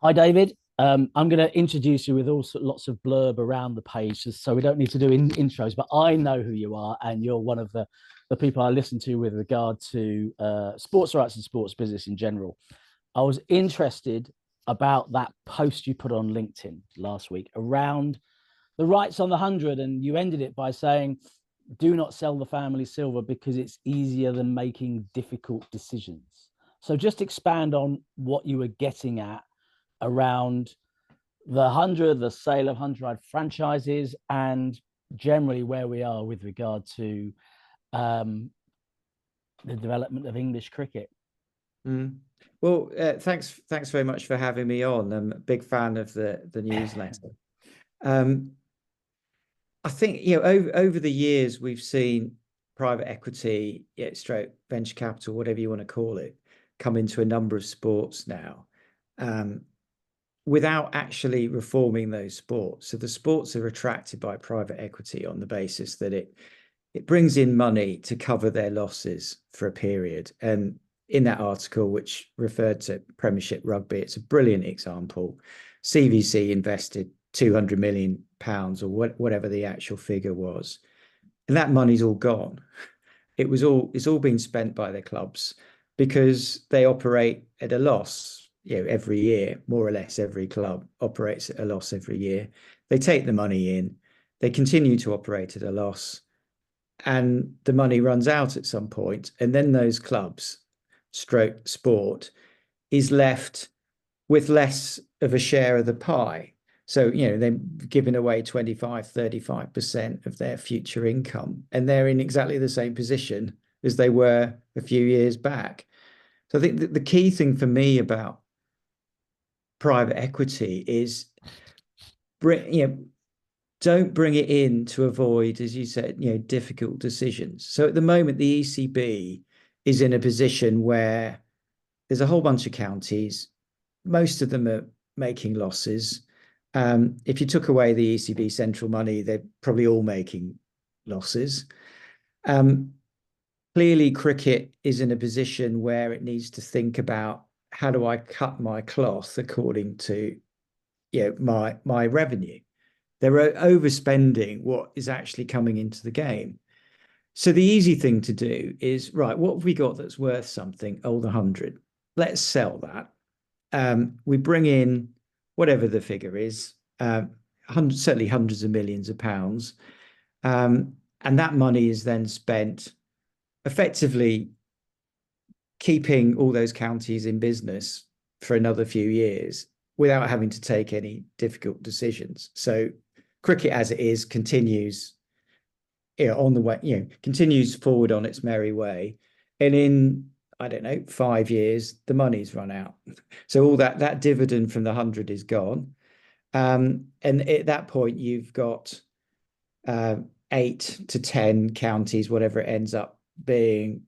Hi, David. I'm going to introduce you with lots of blurb around the page, so we don't need to do intros. But I know who you are, and you're one of the people I listen to with regard to sports rights and sports business in general. I was interested about that post you put on LinkedIn last week around the rights on the 100, and you ended it by saying, "Do not sell the family silver because it's easier than making difficult decisions." So just expand on what you were getting at around the 100, the sale of 100 franchises, and generally where we are with regard to um, the development of English cricket. Mm. Well, thanks very much for having me on. I'm a big fan of the newsletter. Um, I think over the years we've seen private equity, stroke venture capital, whatever you want to call it, come into a number of sports now, um, without actually reforming those sports. So the sports are attracted by private equity on the basis that it brings in money to cover their losses for a period. And in that article, which referred to Premiership Rugby, it's a brilliant example. CVC invested £200 million or whatever the actual figure was, and that money's all gone. It's all been spent by the clubs because they operate at a loss. Every year, more or less, every club operates at a loss every year. They take the money in, they continue to operate at a loss, and the money runs out at some point, and then those clubs, stroke sport, is left with less of a share of the pie. So, they're giving away 25, 35% of their future income, and they're in exactly the same position as they were a few years back. So I think that the key thing for me about private equity is don't bring it in to avoid, as you said, difficult decisions. So at the moment, the ECB is in a position where there's a whole bunch of counties. Most of them are making losses. If you took away the ECB central money, they're probably all making losses. Clearly, cricket is in a position where it needs to think about, how do I cut my cloth according to my revenue. They're overspending what is actually coming into the game. So the easy thing to do is, right, what have we got that's worth something? Oh, the 100. Let's sell that. We bring in whatever the figure is, certainly hundreds of millions of pounds. And that money is then spent effectively keeping all those counties in business for another few years without having to take any difficult decisions. So cricket as it is continues on the way, continues forward on its merry way. And in, I don't know, 5 years, the money's run out. So all that dividend from the 100 is gone. And at that point, you've got 8 to 10 counties, whatever it ends up being,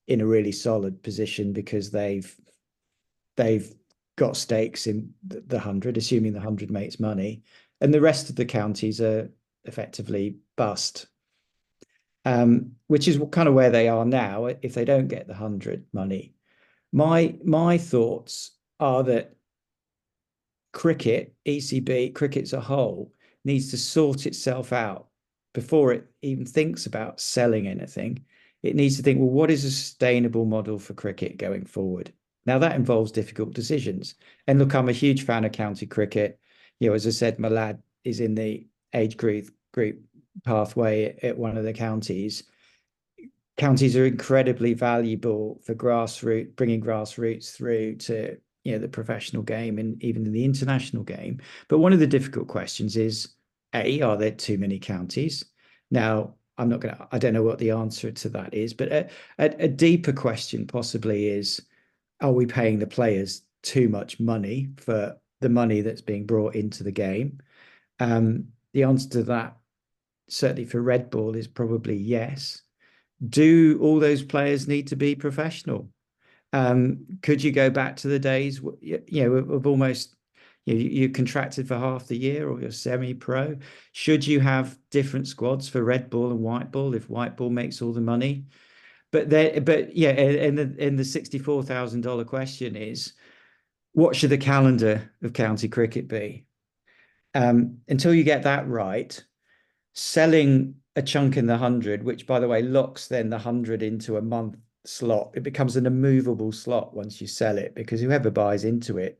in a really solid position because they've got stakes in the 100, assuming the 100 makes money, and the rest of the counties are effectively bust, which is kind of where they are now if they don't get the 100 money. My thoughts are that cricket, ECB, cricket as a whole, needs to sort itself out before it even thinks about selling anything. It needs to think, well, what is a sustainable model for cricket going forward? Now, that involves difficult decisions. And look, I'm a huge fan of county cricket. As I said, my lad is in the age group pathway at one of the counties. Counties are incredibly valuable for bringing grassroots through to the professional game and even in the international game. But one of the difficult questions is, are there too many counties? Now, I don't know what the answer to that is, but a deeper question possibly is, are we paying the players too much money for the money that's being brought into the game? The answer to that, certainly for Red Bull, is probably yes. Do all those players need to be professional? Could you go back to the days, of almost, you're contracted for half the year or you're semi-pro? Should you have different squads for Red Bull and White Bull if White Bull makes all the money? But yeah, and the $64,000 question is, what should the calendar of county cricket be? Until you get that right, selling a chunk in the 100, which by the way locks then the 100 into a month slot, it becomes an immovable slot once you sell it, because whoever buys into it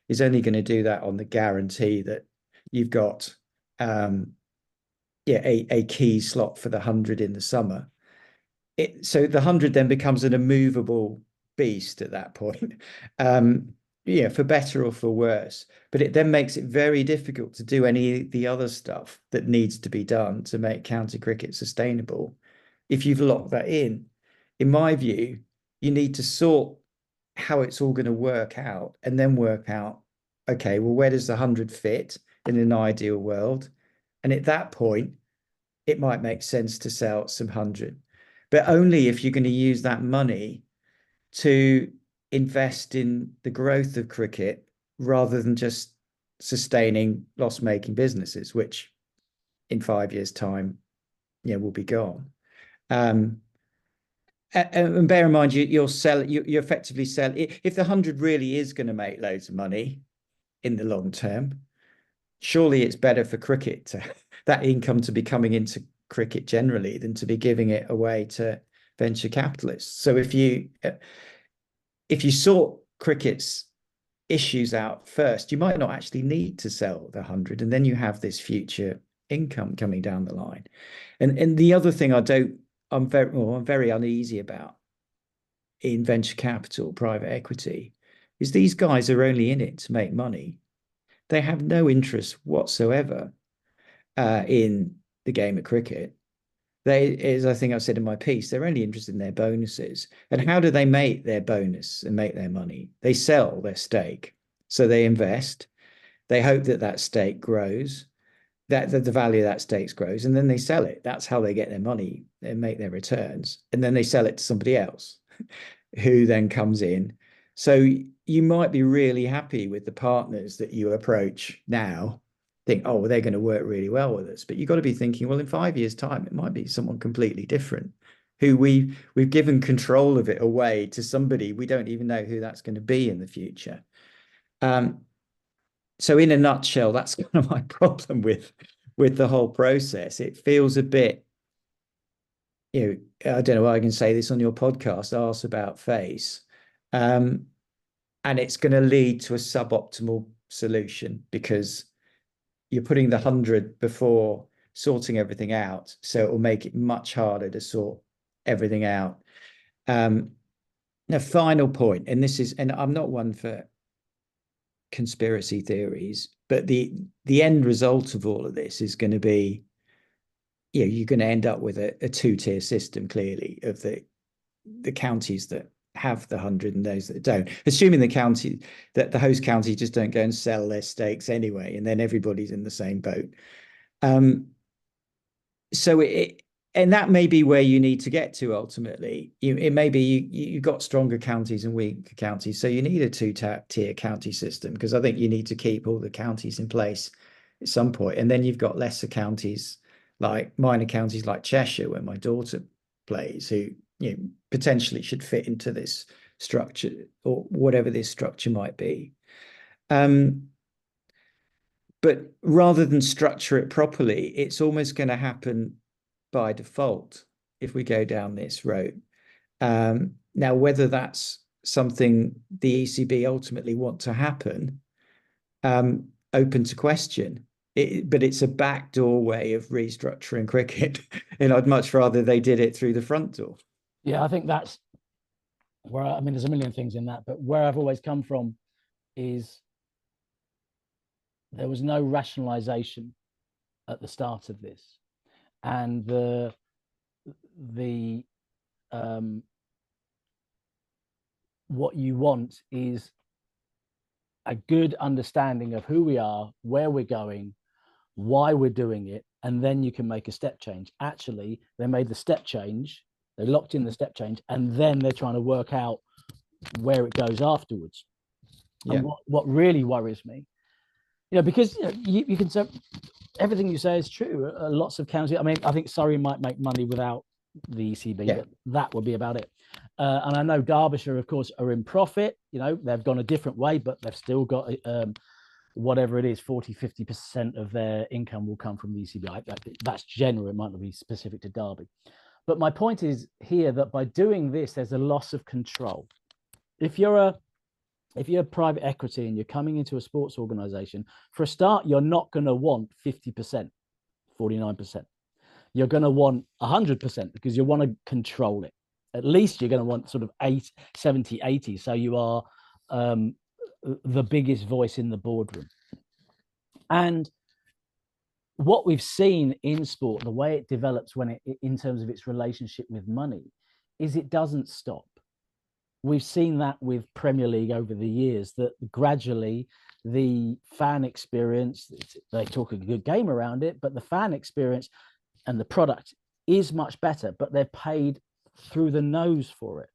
is only going to do that on the guarantee that you've got a key slot for the 100 in the summer. So the 100 then becomes an immovable beast at that point. For better or for worse. But it then makes it very difficult to do any of the other stuff that needs to be done to make county cricket sustainable. If you've locked that in my view, you need to sort how it's all going to work out, and then work out, okay, well, where does the 100 fit in an ideal world? And at that point, it might make sense to sell some 100, but only if you're going to use that money to invest in the growth of cricket rather than just sustaining loss-making businesses, which in 5 years' time, will be gone. And bear in mind, you effectively sell. If the 100 really is going to make loads of money in the long term, surely it's better for cricket that income to be coming into cricket generally than to be giving it away to venture capitalists. So if you sort cricket's issues out first, you might not actually need to sell the 100, and then you have this future income coming down the line. And the other thing I'm very uneasy about in venture capital, private equity, is these guys are only in it to make money. They have no interest whatsoever in the game of cricket. As I think I've said in my piece, they're only interested in their bonuses. And how do they make their bonus and make their money? They sell their stake. So they invest. They hope that stake grows, that the value of that stake grows, and then they sell it. That's how they get their money and make their returns. And then they sell it to somebody else who then comes in. So you might be really happy with the partners that you approach now, think, oh, well, they're going to work really well with us. But you've got to be thinking, well, in 5 years' time, it might be someone completely different who we've given control of it away to somebody we don't even know who that's going to be in the future. So in a nutshell, that's kind of my problem with the whole process. It feels a bit, I don't know why I can say this on your podcast, arse about face. And it's going to lead to a suboptimal solution because you're putting the 100 before sorting everything out. So it will make it much harder to sort everything out. Now, final point, and I'm not one for conspiracy theories, but the end result of all of this is going to be, you're going to end up with a two-tier system, clearly, of the counties that have the 100 and those that don't, assuming the host counties just don't go and sell their stakes anyway, and then everybody's in the same boat. And that may be where you need to get to ultimately. It may be you've got stronger counties and weaker counties, so you need a two-tier county system, because I think you need to keep all the counties in place at some point, and then you've got lesser counties, like minor counties like Cheshire, where my daughter plays, who potentially should fit into this structure, or whatever this structure might be. But rather than structure it properly, it's almost going to happen by default if we go down this road. Now, whether that's something the ECB ultimately want to happen, open to question. But it's a backdoor way of restructuring cricket, and I'd much rather they did it through the front door. Yeah, I think that's where, there's a million things in that, but where I've always come from is there was no rationalization at the start of this. And what you want is a good understanding of who we are, where we're going, why we're doing it, and then you can make a step change. Actually, they made the step change, they locked in the step change, and then they're trying to work out where it goes afterwards. Yeah. And what really worries me, because you can say everything you say is true. Lots of counties. I think Surrey might make money without the ECB, Yeah. but that would be about it. And I know Derbyshire, of course, are in profit. You know, they've gone a different way, but they've still got whatever it is, 40–50% of their income will come from the ECB. That's general. It might not be specific to Derby. But my point is here that by doing this, there's a loss of control. If you're private equity and you're coming into a sports organization, for a start, you're not going to want 50%, 49%. You're going to want 100% because you want to control it. At least you're going to want sort of 70, 80. So you are the biggest voice in the boardroom. And what we've seen in sport, the way it develops in terms of its relationship with money, is it doesn't stop. We've seen that with Premier League over the years, that gradually the fan experience, they talk a good game around it, but the fan experience and the product is much better, but they're paid through the nose for it.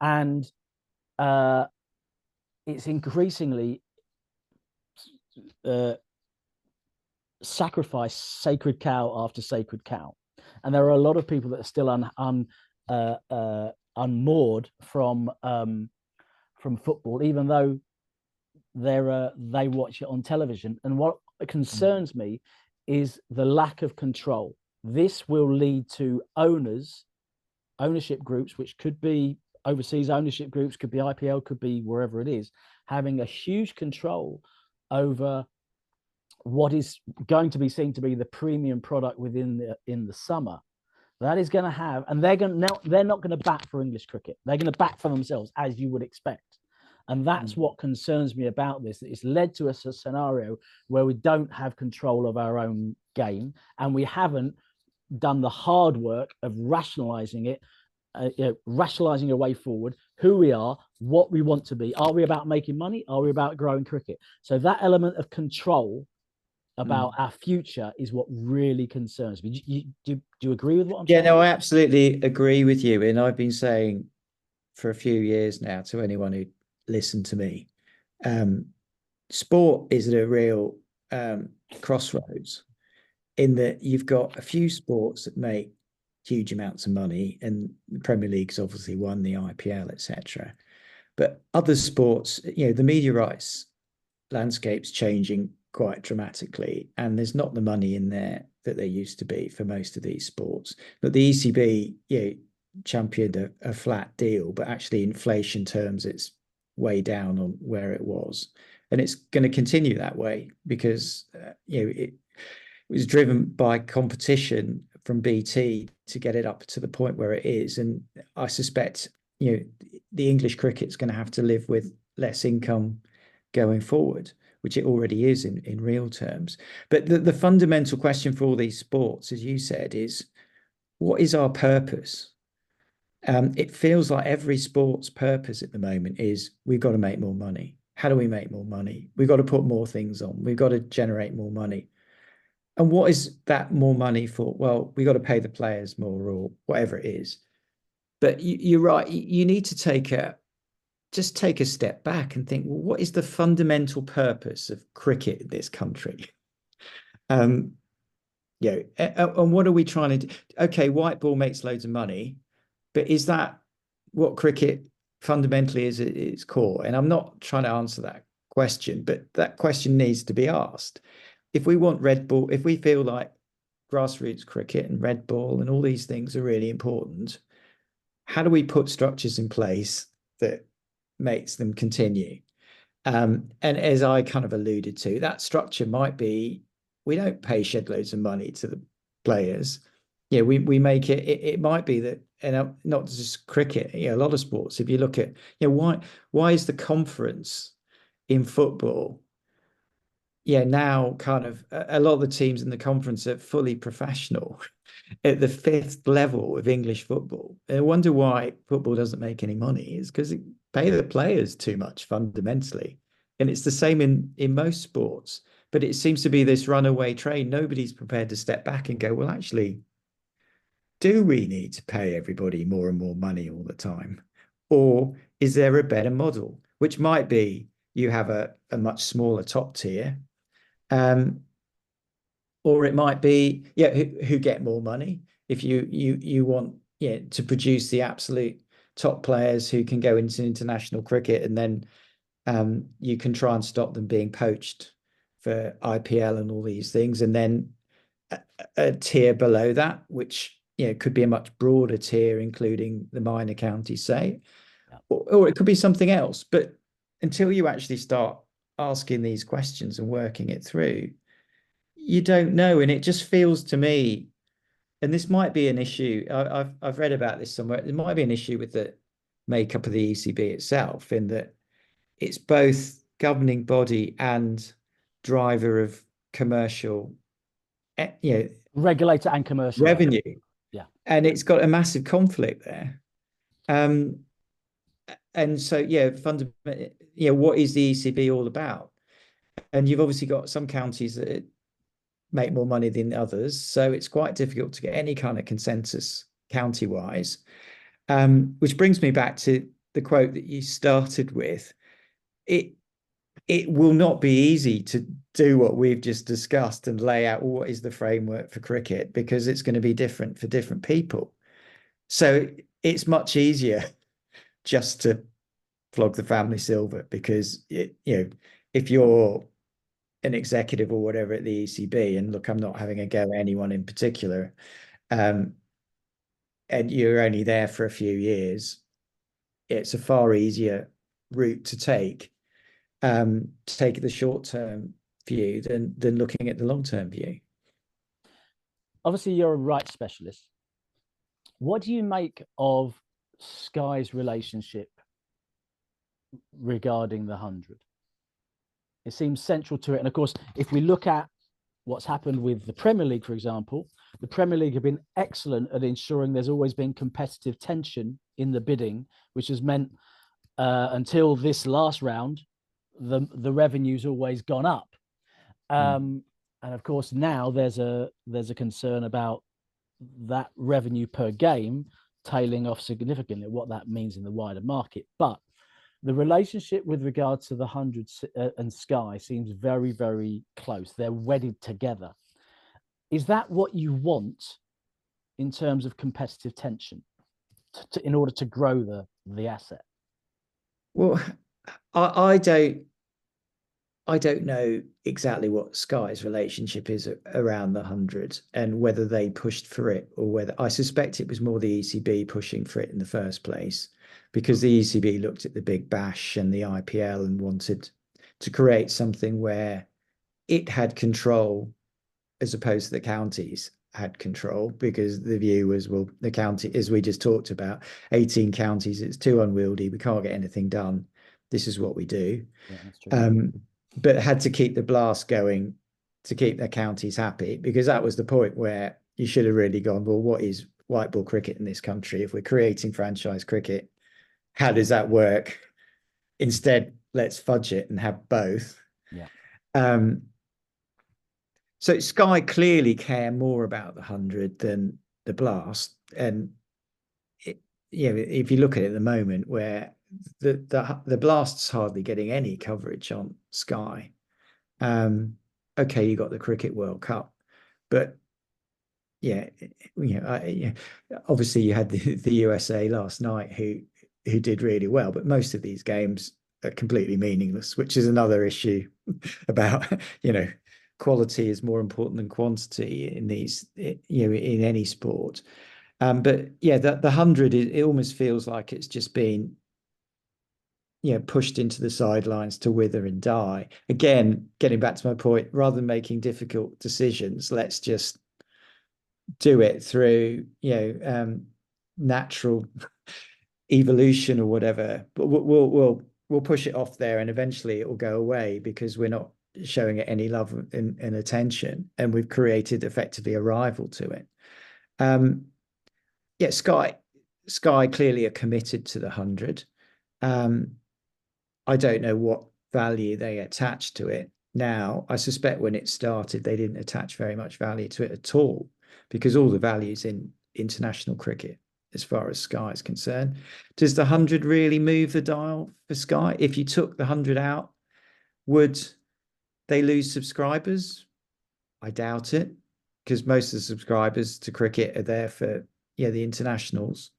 And it's increasingly sacrifice sacred cow after sacred cow. And there are a lot of people that are still unmoored from football, even though they watch it on television. And what concerns me is the lack of control. This will lead to ownership groups, which could be overseas ownership groups, could be IPL, could be wherever it is, having a huge control over what is going to be seen to be the premium product in the summer. That is going to have, and they're not going to bat for English cricket. They're going to bat for themselves, as you would expect. And that's what concerns me about this. It's led to a scenario where we don't have control of our own game, and we haven't done the hard work of rationalizing it, rationalizing a way forward, who we are, what we want to be. Are we about making money? Are we about growing cricket? So that element of control about our future is what really concerns me. Do you agree with what I'm saying? Yeah, no, I absolutely agree with you. And I've been saying for a few years now to anyone who listened to me, sport is at a real crossroads, in that you've got a few sports that make huge amounts of money, and the Premier League's obviously won, the IPL, etc. But other sports, the media rights landscape's changing quite dramatically, and there's not the money in there that there used to be for most of these sports. But the ECB, championed a flat deal, but actually inflation terms, it's way down on where it was, and it's going to continue that way because it was driven by competition from BT to get it up to the point where it is. And I suspect the English cricket's going to have to live with less income going forward, which it already is in real terms. But the fundamental question for all these sports, as you said, is what is our purpose? It feels like every sport's purpose at the moment is we've got to make more money. How do we make more money? We've got to put more things on. We've got to generate more money. And what is that more money for? Well, we've got to pay the players more or whatever it is. But you're right. You need to take a step back and think, well, what is the fundamental purpose of cricket in this country? And what are we trying to do? Okay, white ball makes loads of money, but is that what cricket fundamentally is at its core? And I'm not trying to answer that question, but that question needs to be asked. If we want red ball, if we feel like grassroots cricket and red ball and all these things are really important, how do we put structures in place that makes them continue? And as I kind of alluded to, that structure might be, we don't pay shed loads of money to the players. We make it might be that, and not just cricket, a lot of sports, if you look at, why is the conference in football, now kind of a lot of the teams in the conference are fully professional at the 5th level of English football. And I wonder why football doesn't make any money. Is because it pay the players too much fundamentally. And it's the same in most sports, but it seems to be this runaway train. Nobody's prepared to step back and go, well, actually, do we need to pay everybody more and more money all the time? Or is there a better model, which might be you have a much smaller top tier, or it might be, who get more money, if you want, yeah, to produce the absolute top players who can go into international cricket, and then you can try and stop them being poached for IPL and all these things, and then a tier below that, which could be a much broader tier, including the minor counties, say, or it could be something else. But until you actually start asking these questions and working it through, you don't know. And it just feels to me, and this might be an issue, I've read about this somewhere, it might be an issue with the makeup of the ECB itself, in that it's both governing body and driver of commercial, regulator and commercial revenue. Yeah. And it's got a massive conflict there. And so, fundamentally, what is the ECB all about? And you've obviously got some counties that make more money than others, so it's quite difficult to get any kind of consensus county-wise. Which brings me back to the quote that you started with. It will not be easy to do what we've just discussed and lay out what is the framework for cricket, because it's going to be different for different people. So it's much easier just to flog the family silver, because if you're an executive or whatever at the ECB, and look, I'm not having a go at anyone in particular, and you're only there for a few years, it's a far easier route to take the short-term view than looking at the long-term view. Obviously, you're a rights specialist. What do you make of Sky's relationship regarding the 100? It seems central to it. And of course, if we look at what's happened with the Premier League, for example, the Premier League have been excellent at ensuring there's always been competitive tension in the bidding, which has meant until this last round, the revenue's always gone up. And of course, now there's a concern about that revenue per game tailing off significantly, what that means in the wider market. But the relationship with regard to the 100 and Sky seems very, very close. They're wedded together. Is that what you want in terms of competitive tension in order to grow the asset? Well, I don't know exactly what Sky's relationship is around the 100, and whether they pushed for it, or whether, I suspect it was more the ECB pushing for it in the first place, because the ECB looked at the Big Bash and the IPL and wanted to create something where it had control as opposed to the counties had control, because the view was, well, the county, as we just talked about, 18 counties, it's too unwieldy, we can't get anything done, this is what we do. Yeah, that's true. But had to keep the blast going to keep their counties happy, because that was the point where you should have really gone, well, what is white ball cricket in this country? If we're creating franchise cricket, how does that work? Instead, let's fudge it and have both. Yeah. So Sky clearly care more about the 100 than the blast. And if you look at it at the moment, where the blast's hardly getting any coverage on Sky. Okay, you got the Cricket World Cup, but obviously you had the USA last night who did really well, but most of these games are completely meaningless, which is another issue about quality is more important than quantity in these, in any sport. But yeah, the 100, it almost feels like it's just been pushed into the sidelines to wither and die. Again, getting back to my point, rather than making difficult decisions, let's just do it through natural evolution or whatever. But we'll push it off there, and eventually it will go away, because we're not showing it any love and attention, and we've created effectively a rival to it. Sky clearly are committed to the 100. I don't know what value they attach to it now. I suspect when it started, they didn't attach very much value to it at all, because all the value's in international cricket as far as Sky is concerned. Does the 100 really move the dial for Sky? If you took the 100 out, would they lose subscribers? I doubt it. because most of the subscribers to cricket are there for the internationals.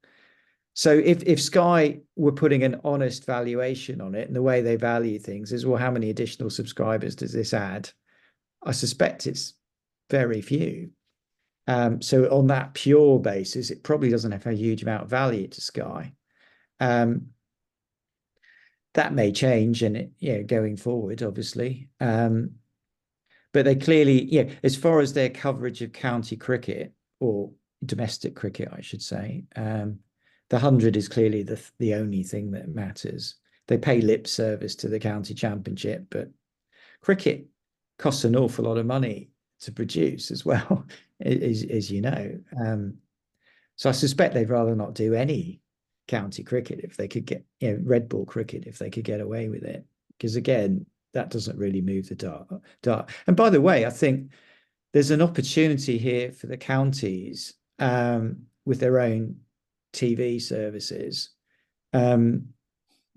So if Sky were putting an honest valuation on it, and the way they value things is, well, how many additional subscribers does this add? I suspect it's very few. So on that pure basis, it probably doesn't have a huge amount of value to Sky. That may change, and going forward, obviously. But they clearly, as far as their coverage of county cricket, or domestic cricket, I should say, the 100 is clearly the only thing that matters. They pay lip service to the county championship, but cricket costs an awful lot of money to produce as well, as you know. So I suspect they'd rather not do any county cricket if they could get, red ball cricket if they could get away with it. Because again, that doesn't really move the dart. And by the way, I think there's an opportunity here for the counties with their own TV services. I've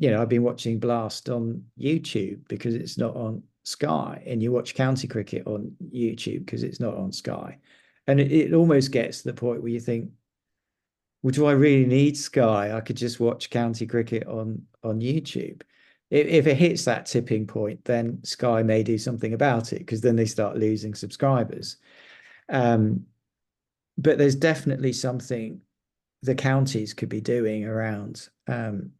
been watching Blast on YouTube because it's not on Sky, and you watch county cricket on YouTube because it's not on Sky. And it almost gets to the point where you think, well, do I really need Sky? I could just watch county cricket on YouTube. If it hits that tipping point, then Sky may do something about it, because then they start losing subscribers. But there's definitely something the counties could be doing around monetizing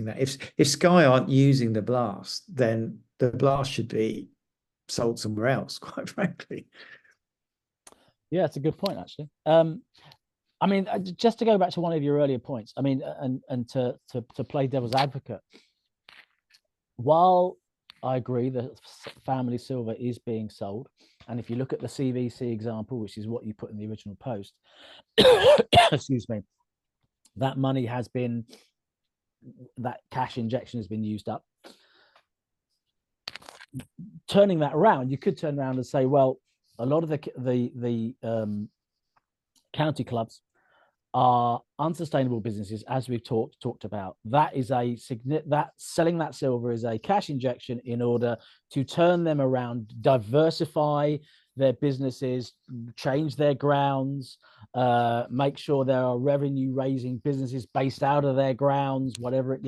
that. If Sky aren't using the Blast, then the Blast should be sold somewhere else, quite frankly. Yeah, it's a good point, actually. I mean, just to go back to one of your earlier points, I mean, and to play devil's advocate, while I agree that family silver is being sold, and if you look at the CVC example, which is what you put in the original post, excuse me, that money has been, that cash injection has been used up. Turning that around, you could turn around and say, well, a lot of the county clubs are unsustainable businesses, as we've talked about. That selling that silver is a cash injection in order to turn them around, diversify their businesses, change their grounds, make sure there are revenue raising businesses based out of their grounds, whatever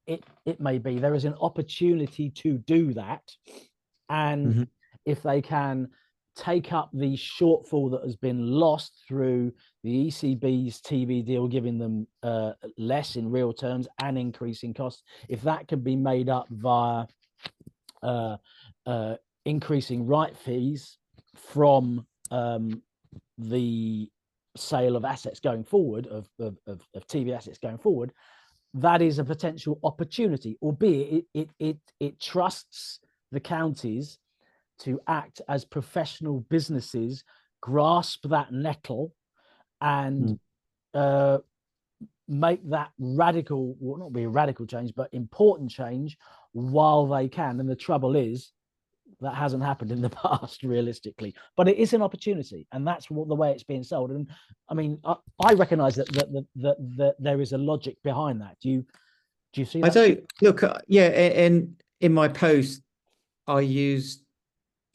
it may be. There is an opportunity to do that, and if they can take up the shortfall that has been lost through the ECB's TV deal, giving them less in real terms and increasing costs, if that can be made up via increasing right fees from the sale of assets going forward, of TV assets going forward, that is a potential opportunity, albeit it trusts the counties to act as professional businesses, grasp that nettle, and make that radical, well, not be a radical change, but important change while they can. And the trouble is, that hasn't happened in the past, realistically. But it is an opportunity, and that's the way it's being sold. And I mean, I recognise that there is a logic behind that. Do you see that? I don't look. And in my post, I used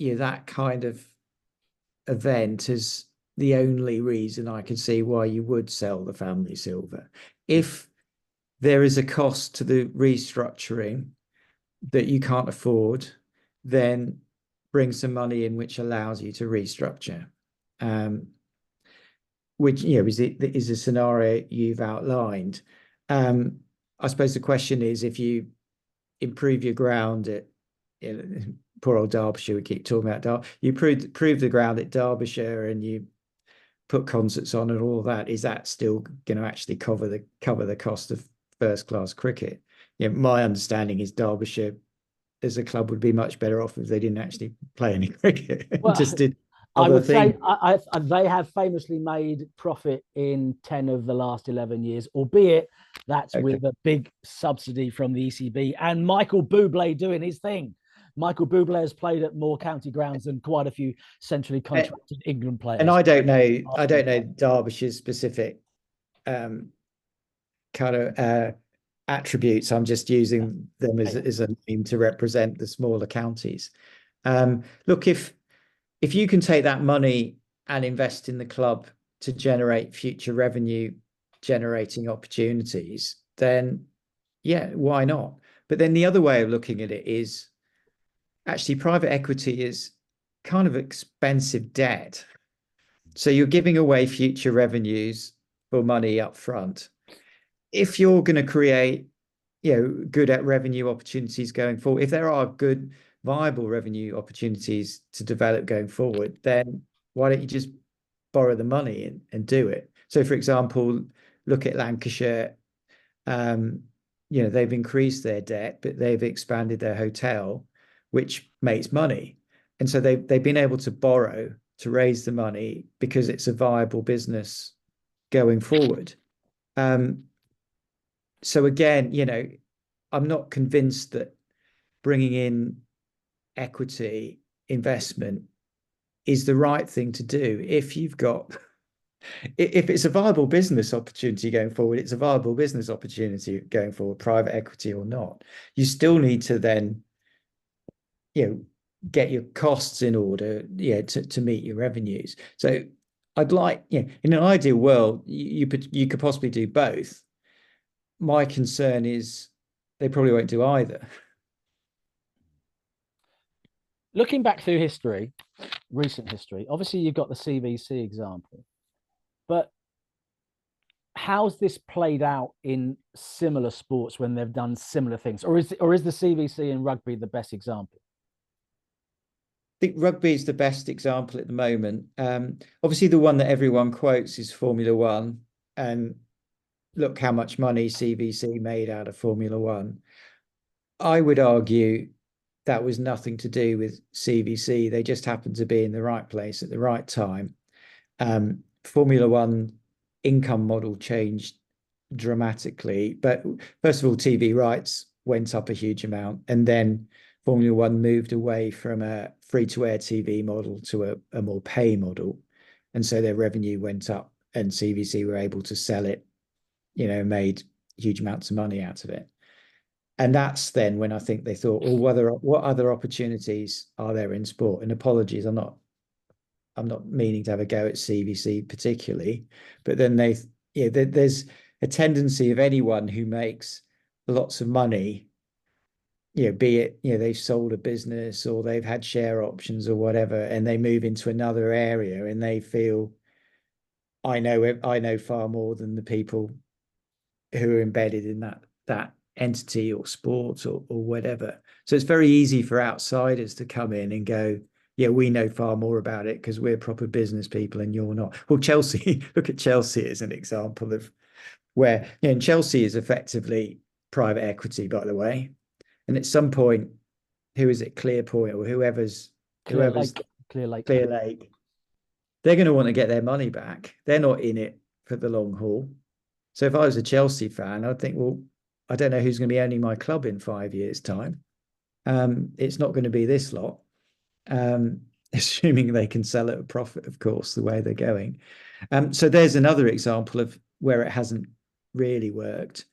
that kind of event as the only reason I can see why you would sell the family silver. If there is a cost to the restructuring that you can't afford, then bring some money in which allows you to restructure, which is a scenario you've outlined. I suppose the question is, if you improve your ground at poor old Derbyshire, we keep talking about you improve the ground at Derbyshire and you put concerts on and all that, is that still going to actually cover the cost of first class cricket? My understanding is Derbyshire as a club would be much better off if they didn't actually play any cricket. Well, just did I would say they have famously made profit in 10 of the last 11 years, albeit that's with a big subsidy from the ECB and Michael Bublé doing his thing. Michael Bublé has played at more county grounds than quite a few centrally contracted England players. And I don't know Derbyshire's specific kind of attributes. I'm just using them as a name to represent the smaller counties. Look, if if you can take that money and invest in the club to generate future revenue generating opportunities, then yeah, why not? But then the other way of looking at it is actually private equity is kind of expensive debt. So you're giving away future revenues for money up front. If you're going to create, good at revenue opportunities going forward, if there are good viable revenue opportunities to develop going forward, then why don't you just borrow the money and do it? So, for example, look at Lancashire. They've increased their debt, but they've expanded their hotel, which makes money. And so they've been able to borrow to raise the money because it's a viable business going forward. So again, I'm not convinced that bringing in equity investment is the right thing to do. If it's a viable business opportunity going forward, it's a viable business opportunity going forward, private equity or not. You still need to then, get your costs in order, to meet your revenues. So I'd like, in an ideal world, you could possibly do both. My concern is they probably won't do either. Looking back through history, recent history, obviously you've got the CVC example, but how's this played out in similar sports when they've done similar things, or is the CVC in rugby the best example? I think rugby is the best example at the moment. Obviously, the one that everyone quotes is Formula One, and look how much money CVC made out of Formula One. I would argue that was nothing to do with CVC. They just happened to be in the right place at the right time. Formula One income model changed dramatically, but first of all, TV rights went up a huge amount, and then Formula One moved away from a free-to-air TV model to a more pay model, and so their revenue went up, and CVC were able to sell it, made huge amounts of money out of it. And that's then when I think they thought, well, what other opportunities are there in sport? And apologies, I'm not meaning to have a go at CVC particularly, but then there's a tendency of anyone who makes lots of money, be it, they've sold a business or they've had share options or whatever, and they move into another area and they feel, I know far more than the people who are embedded in that entity or sport or whatever. So it's very easy for outsiders to come in and go, yeah, we know far more about it because we're proper business people and you're not. Well, Chelsea, look at Chelsea as an example of where, and Chelsea is effectively private equity, by the way. And at some point, who is it, Clearpoint or whoever's Clear Lake. Clear Lake, they're going to want to get their money back. They're not in it for the long haul. So if I was a Chelsea fan, I'd think, well, I don't know who's going to be owning my club in 5 years' time. It's not going to be this lot, assuming they can sell at a profit, of course, the way they're going. So there's another example of where it hasn't really worked.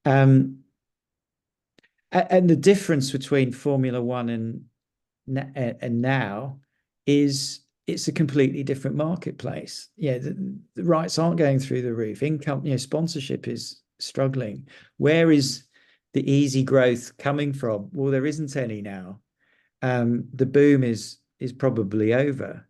And the difference between Formula One and now is it's a completely different marketplace. The rights aren't going through the roof. Income, sponsorship is struggling. Where is the easy growth coming from? Well, there isn't any now. The boom is probably over,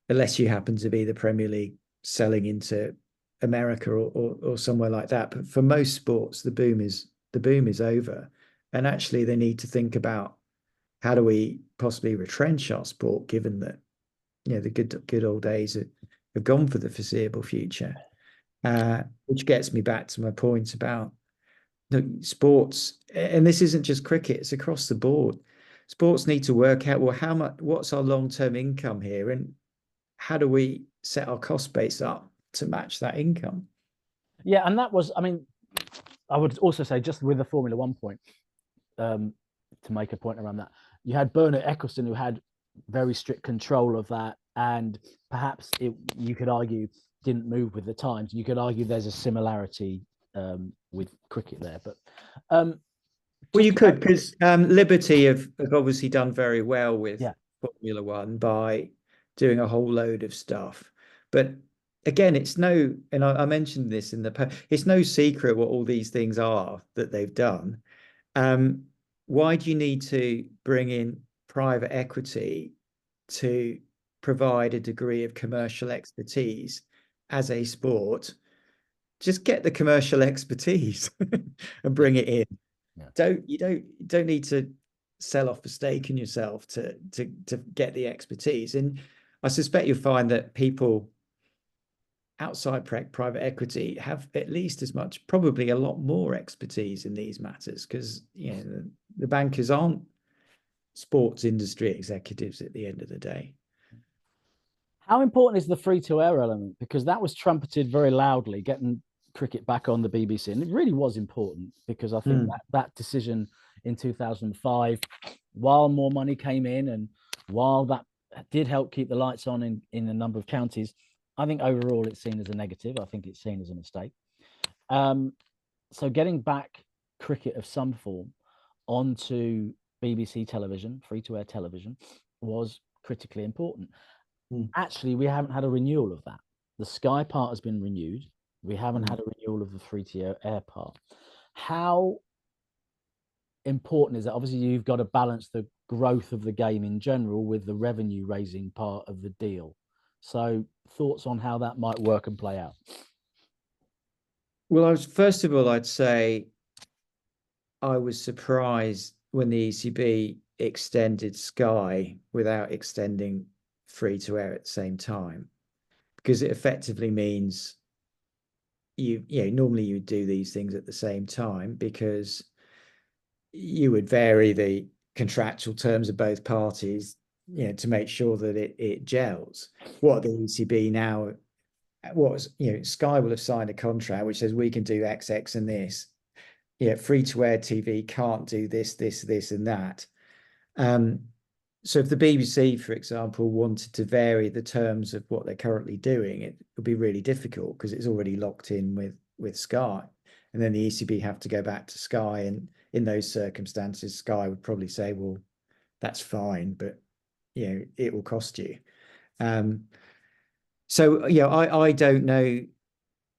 unless you happen to be the Premier League selling into America or somewhere like that. But for most sports, the boom is over. And actually, they need to think about how do we possibly retrench our sport, given that the good old days have gone for the foreseeable future. Which gets me back to my point about sports, and this isn't just cricket; it's across the board. Sports need to work out, well, what's our long-term income here, and how do we set our cost base up to match that income? Yeah, and that was, I mean, I would also say, just with the Formula One point, to make a point around that, you had Bernard Eccleston, who had very strict control of that, and perhaps you could argue didn't move with the times. You could argue there's a similarity with cricket there, but well, you could, because Liberty have obviously done very well with yeah. Formula One by doing a whole load of stuff. But again, it's no, and I mentioned this in it's no secret what all these things are that they've done. Why do you need to bring in private equity to provide a degree of commercial expertise as a sport? Just get the commercial expertise and bring it in. Yeah. You don't need to sell off a stake in yourself to get the expertise. And I suspect you'll find that people outside private equity have at least as much, probably a lot more expertise in these matters, because the bankers aren't sports industry executives at the end of the day. How important is the free-to-air element? Because that was trumpeted very loudly, getting cricket back on the BBC, and it really was important, because I think that decision in 2005, while more money came in and while that did help keep the lights on in a number of counties, I think overall it's seen as a negative. I think it's seen as a mistake. So getting back cricket of some form onto BBC television, free-to-air television, was critically important. Actually, we haven't had a renewal of that. The Sky part has been renewed. We haven't had a renewal of the free-to-air part. How important is that? Obviously, you've got to balance the growth of the game in general with the revenue raising part of the deal. So thoughts on how that might work and play out? Well, first of all, I'd say I was surprised when the ECB extended Sky without extending free to air at the same time, because it effectively means normally you do these things at the same time, because you would vary the contractual terms of both parties, to make sure that it gels. What the ECB now, Sky will have signed a contract which says we can do X, X, and this. Free to air TV can't do this, and that. So if the BBC, for example, wanted to vary the terms of what they're currently doing, it would be really difficult because it's already locked in with Sky. And then the ECB have to go back to Sky. And in those circumstances, Sky would probably say, well, that's fine, but it will cost you. So I don't know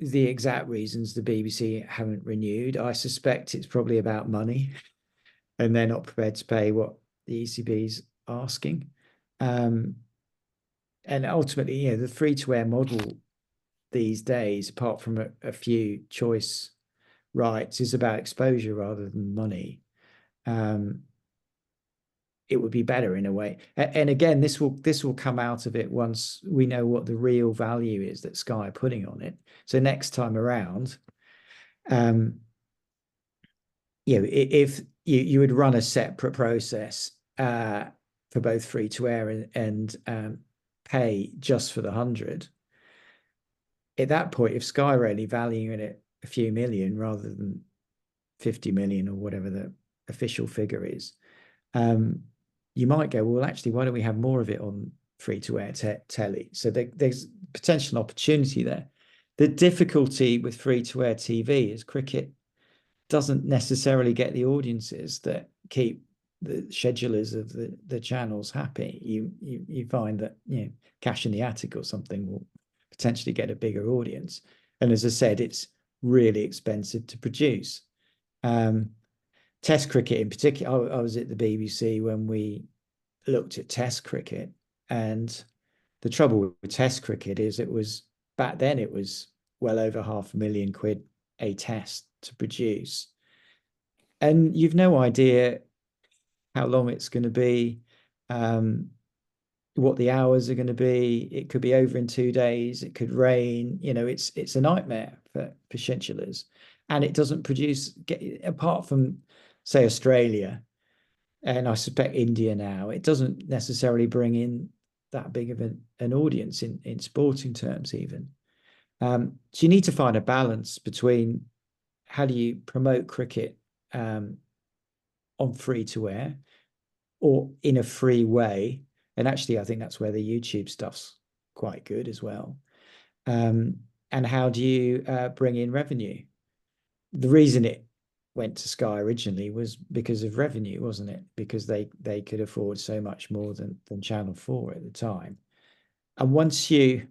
the exact reasons the BBC haven't renewed. I suspect it's probably about money, and they're not prepared to pay what the ECB's asking. And ultimately, the free-to-air model these days, apart from a few choice rights, is about exposure rather than money. It would be better in a way. And again, this will come out of it once we know what the real value is that Sky are putting on it. So next time around, if you would run a separate process for both free to air and pay just for the 100. At that point, if Sky are only valuing it a few million rather than 50 million or whatever the official figure is, you might go, well, actually, why don't we have more of it on free to air telly? So there's potential opportunity there. The difficulty with free to air TV is cricket doesn't necessarily get the audiences that keep the schedulers of the channels happy. You find that Cash in the Attic or something will potentially get a bigger audience, and as I said, it's really expensive to produce. Test cricket in particular, I was at the BBC when we looked at Test cricket, and the trouble with Test cricket is back then it was well over £500,000 a test to produce, and you've no idea how long it's going to be, what the hours are going to be. It could be over in 2 days, it could rain, it's a nightmare for schedulers, and it doesn't produce, apart from say Australia, and I suspect India now, it doesn't necessarily bring in that big of an audience in sporting terms even. So you need to find a balance between how do you promote cricket on free to air or in a free way. And actually, I think that's where the YouTube stuff's quite good as well. And how do you bring in revenue? The reason it went to Sky originally was because of revenue, wasn't it? Because they could afford so much more than Channel 4 at the time. And once you,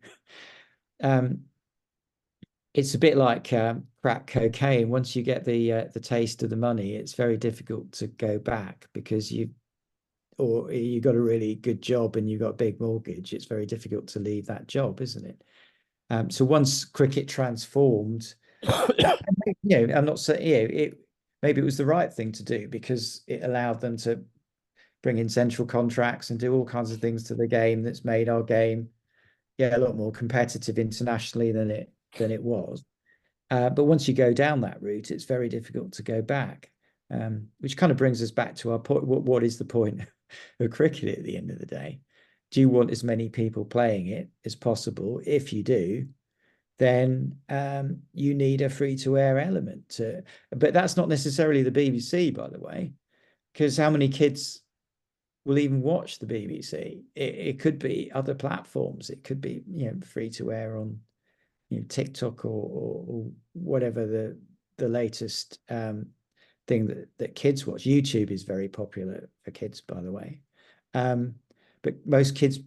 it's a bit like crack cocaine. Once you get the taste of the money, it's very difficult to go back, because you got a really good job and you got a big mortgage. It's very difficult to leave that job, isn't it? So once cricket transformed, I'm not saying, maybe it was the right thing to do, because it allowed them to bring in central contracts and do all kinds of things to the game that's made our game, a lot more competitive internationally than it was. But once you go down that route, it's very difficult to go back. Which kind of brings us back to our point. What is the point of cricket at the end of the day? Do you want as many people playing it as possible? If you do, then you need a free-to-air element but that's not necessarily the BBC, by the way, because how many kids will even watch the BBC? It could be other platforms. It could be, free to air on, TikTok or whatever the latest thing that kids watch. YouTube is very popular for kids, by the way. But most kids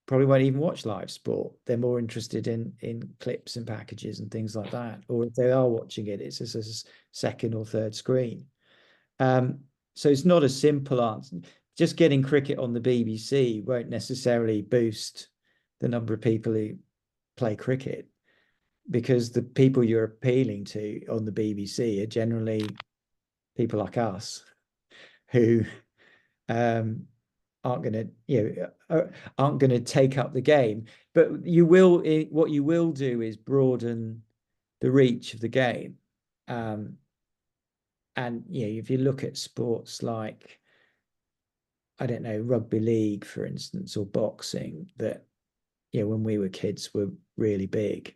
probably won't even watch live sport. They're more interested in clips and packages and things like that. Or if they are watching it, it's just a second or third screen. So it's not a simple answer. Just getting cricket on the BBC won't necessarily boost the number of people who play cricket, because the people you're appealing to on the BBC are generally people like us who aren't going to take up the game. But what you will do is broaden the reach of the game. And if you look at sports like, I don't know, rugby league, for instance, or boxing, that when we were kids were really big.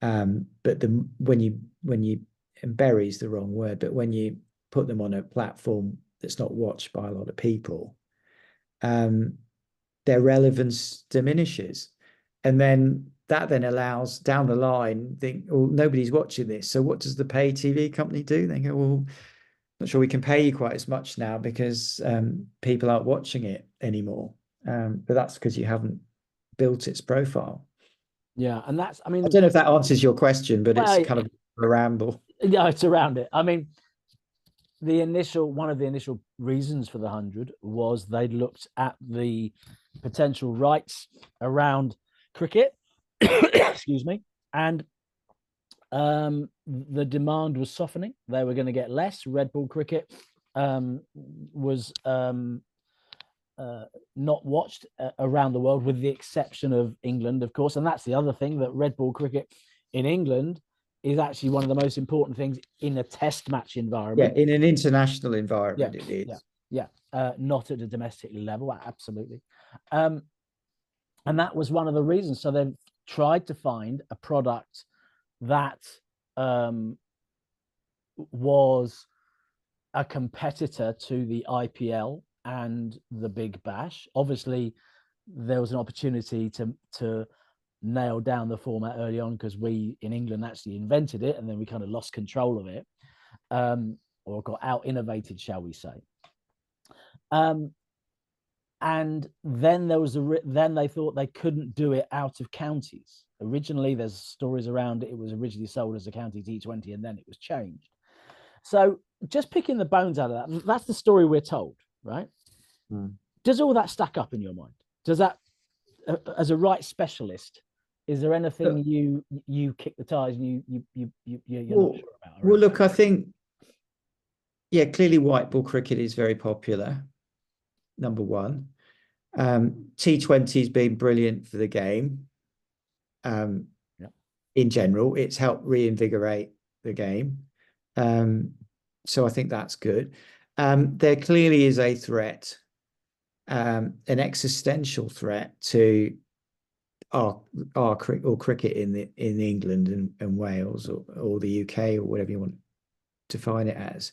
But when you and bury's the wrong word, but when you put them on a platform that's not watched by a lot of people, their relevance diminishes. And then that allows down the line, think, well, nobody's watching this. So what does the pay TV company do? They go, well, not sure we can pay you quite as much now, because people aren't watching it anymore. But that's because you haven't built its profile. Yeah, and I don't know if that answers your question, but it's kind of a ramble. Yeah, it's around it. I mean, one of the initial reasons for the 100 was they looked at the potential rights around cricket, excuse me, and the demand was softening. They were going to get less. Red ball cricket was not watched around the world, with the exception of England, of course. And that's the other thing, that red ball cricket in England is actually one of the most important things in a test match environment. Yeah, in an international environment, it is. Yeah. Not at a domestic level, absolutely. And that was one of the reasons. So they've tried to find a product that was a competitor to the IPL and the Big Bash. Obviously, there was an opportunity to nail down the format early on, because we in England actually invented it, and then we kind of lost control of it, or got out innovated, shall we say. And then then they thought they couldn't do it out of counties. Originally, there's stories around it. It was originally sold as a county T20, and then it was changed. So just picking the bones out of that, that's the story we're told, right? Does all that stack up in your mind? Does that, as a rights specialist, is there anything you kick the tires and you're not sure about? Well, look, I think, clearly white ball cricket is very popular, number one. T20's been brilliant for the game. In general, it's helped reinvigorate the game. So I think that's good. There clearly is a threat, an existential threat to our cricket in England and Wales or the UK, or whatever you want to define it as,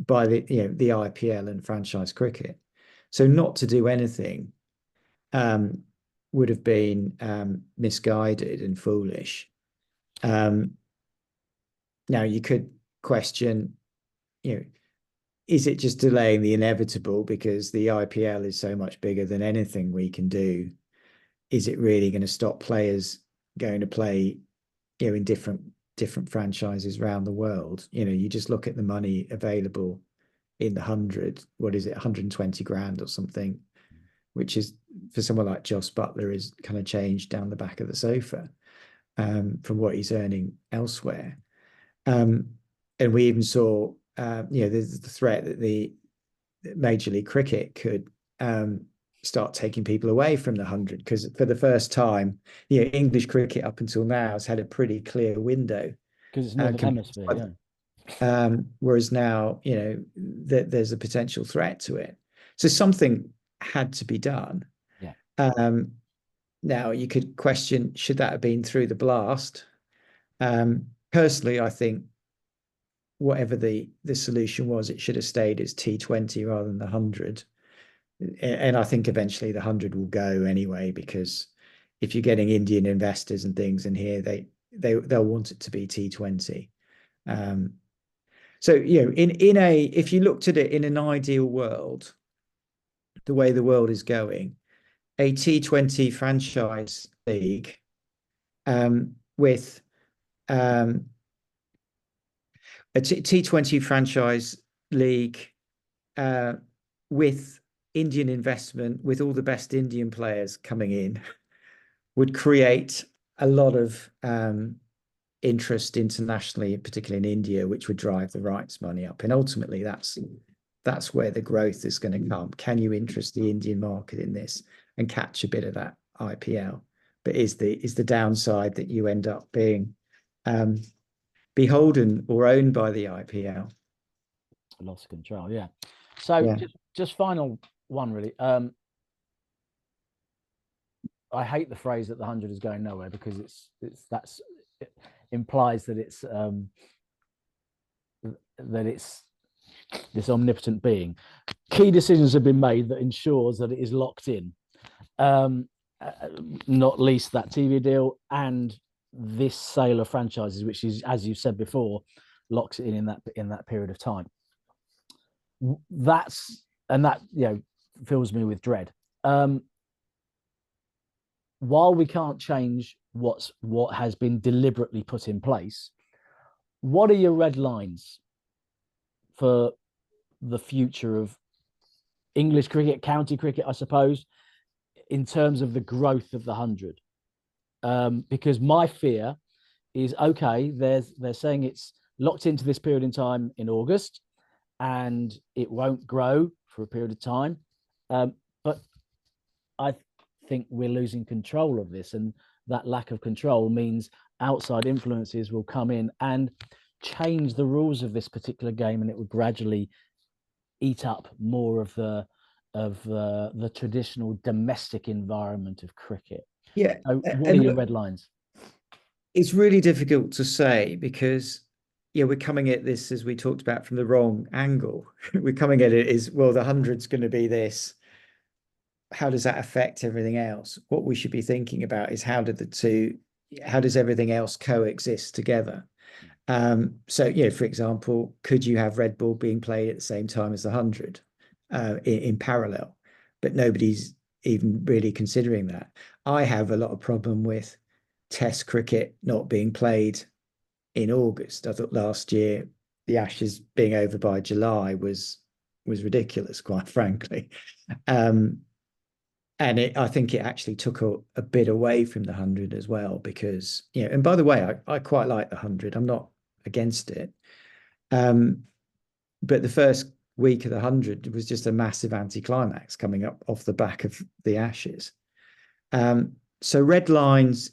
by the IPL and franchise cricket. So not to do anything would have been misguided and foolish. Now you could question, is it just delaying the inevitable because the IPL is so much bigger than anything we can do is it really going to stop players going to play, in different franchises around the world? You just look at the money available in the 100, what is it, 120 grand or something, which is, for someone like Joss Butler, is kind of changed down the back of the sofa from what he's earning elsewhere. And we even saw, the threat that the Major League Cricket could start taking people away from the 100, because for the first time, English cricket up until now has had a pretty clear window. Because it's Northern Hemisphere, yeah. Whereas now, there's a potential threat to it. So something had to be done. Yeah. Now you could question, should that have been through the blast? Personally, I think whatever the solution was, it should have stayed as T20 rather than the 100. And I think eventually the 100 will go anyway, because if you're getting Indian investors and things in here, they'll want it to be T20. So if you looked at it in an ideal world, the way the world is going, a T20 franchise league with a T20 franchise league with Indian investment, with all the best Indian players coming in, would create a lot of interest internationally, particularly in India, which would drive the rights money up. And ultimately, that's where the growth is going to come. Can you interest the Indian market in this and catch a bit of that IPL? But is the downside that you end up being beholden or owned by the IPL? Loss of control, yeah. So Yeah. just final one, really. I hate the phrase that the 100 is going nowhere, because it implies that it's this omnipotent being. Key decisions have been made that ensures that it is locked in, not least that TV deal and this sale of franchises, which is, as you said before, locks it in that period of time. That fills me with dread. While we can't change what has been deliberately put in place, what are your red lines for the future of English cricket, county cricket, I suppose, in terms of the growth of the 100? Because my fear is, okay, they're saying it's locked into this period in time in August, and it won't grow for a period of time. But I think we're losing control of this, and that lack of control means outside influences will come in and change the rules of this particular game, and it would gradually eat up more of the traditional domestic environment of cricket. Yeah. So what are your red lines? It's really difficult to say, because we're coming at this, as we talked about, from the wrong angle. We're coming at it as, well, the 100's going to be this. How does that affect everything else? What we should be thinking about is how does everything else coexist together? So, for example, could you have red ball being played at the same time as the 100 in parallel? But nobody's even really considering that. I have a lot of problem with Test cricket not being played in August. I thought last year the Ashes being over by July was ridiculous, quite frankly. And I think it actually took a bit away from the 100 as well, because, and by the way, I quite like the 100. I'm not against it. But the first week of the 100 was just a massive anticlimax coming up off the back of the Ashes. So red lines,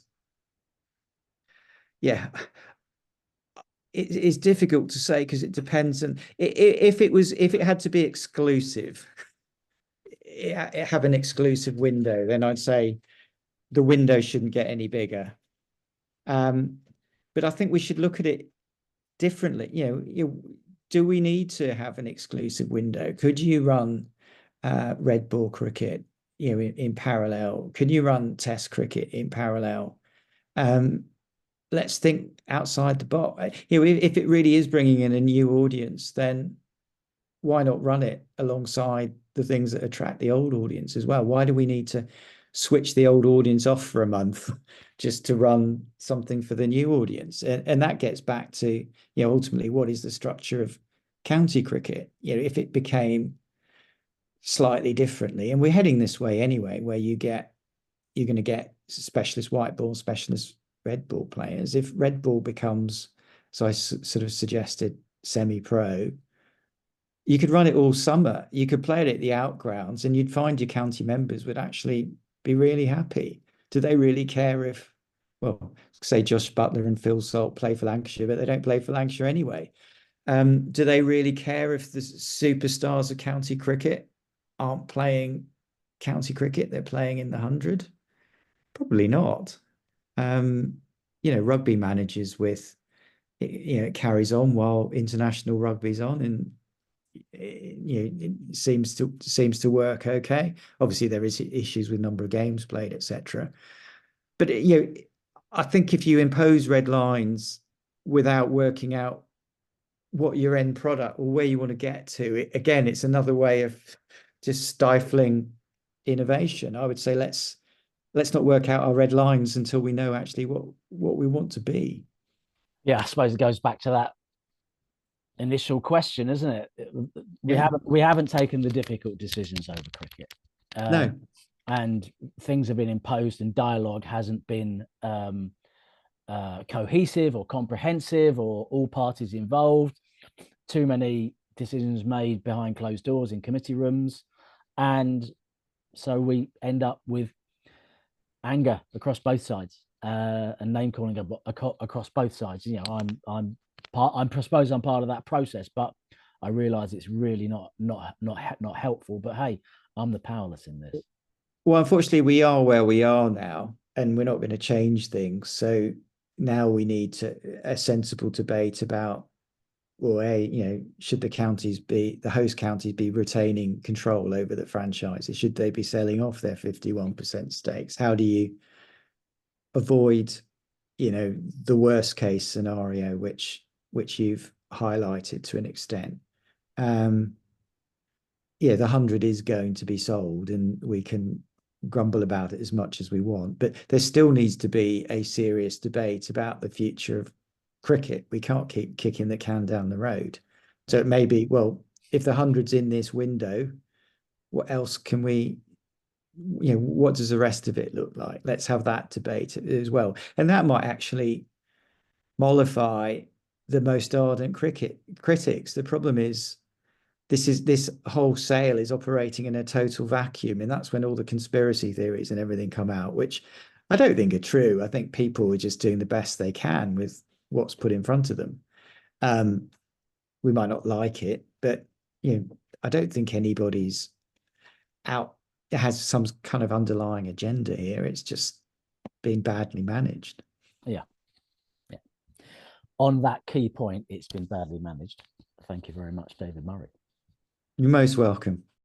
it's difficult to say, because it depends. And if it had to be exclusive, have an exclusive window, then I'd say the window shouldn't get any bigger. But I think we should look at it differently. Do we need to have an exclusive window? Could you run red ball cricket, in parallel? Can you run Test cricket in parallel? Let's think outside the box. If it really is bringing in a new audience, then why not run it alongside the things that attract the old audience as well? Why do we need to switch the old audience off for a month just to run something for the new audience. And that gets back to, ultimately, what is the structure of county cricket? If it became slightly differently, and we're heading this way anyway, where you're going to get specialist white ball, specialist red ball players. If red ball becomes, so I sort of suggested, semi-pro, you could run it all summer. You could play it at the outgrounds, and you'd find your county members would actually be really happy. Do they really care if, well, say Josh Butler and Phil Salt play for Lancashire, but they don't play for Lancashire anyway? Do they really care if the superstars of county cricket aren't playing county cricket? They're playing in the 100? Probably not. Rugby manages with, it carries on while international rugby's on, and it seems to work okay. Obviously, there is issues with number of games played, etc. But I think if you impose red lines without working out what your end product or where you want to get to, again, it's another way of just stifling innovation. I would say let's not work out our red lines until we know actually what we want to be. Yeah, I suppose it goes back to that initial question, isn't it? We haven't taken the difficult decisions over cricket. No. And things have been imposed, and dialogue hasn't been cohesive or comprehensive, or all parties involved. Too many decisions made behind closed doors in committee rooms, and so we end up with anger across both sides, and name calling across both sides. I suppose I'm part of that process, but I realize it's really not helpful. But hey, I'm the powerless in this. Well, unfortunately, we are where we are now, and we're not going to change things. So now we need a sensible debate about, well, should the host counties be retaining control over the franchises? Should they be selling off their 51% stakes? How do you avoid, the worst case scenario, which you've highlighted to an extent? The 100 is going to be sold, and we can grumble about it as much as we want, but there still needs to be a serious debate about the future of cricket. We can't keep kicking the can down the road. So it may be, well, if the 100's in this window, what else can we, what does the rest of it look like? Let's have that debate as well. And that might actually mollify the most ardent critics. The problem is, this whole sale is operating in a total vacuum, and that's when all the conspiracy theories and everything come out, which I don't think are true. I think people are just doing the best they can with what's put in front of them. We might not like it, but I don't think anybody's out has some kind of underlying agenda here. It's just being badly managed. Yeah. On that key point, it's been badly managed. Thank you very much, David Murray. You're most welcome.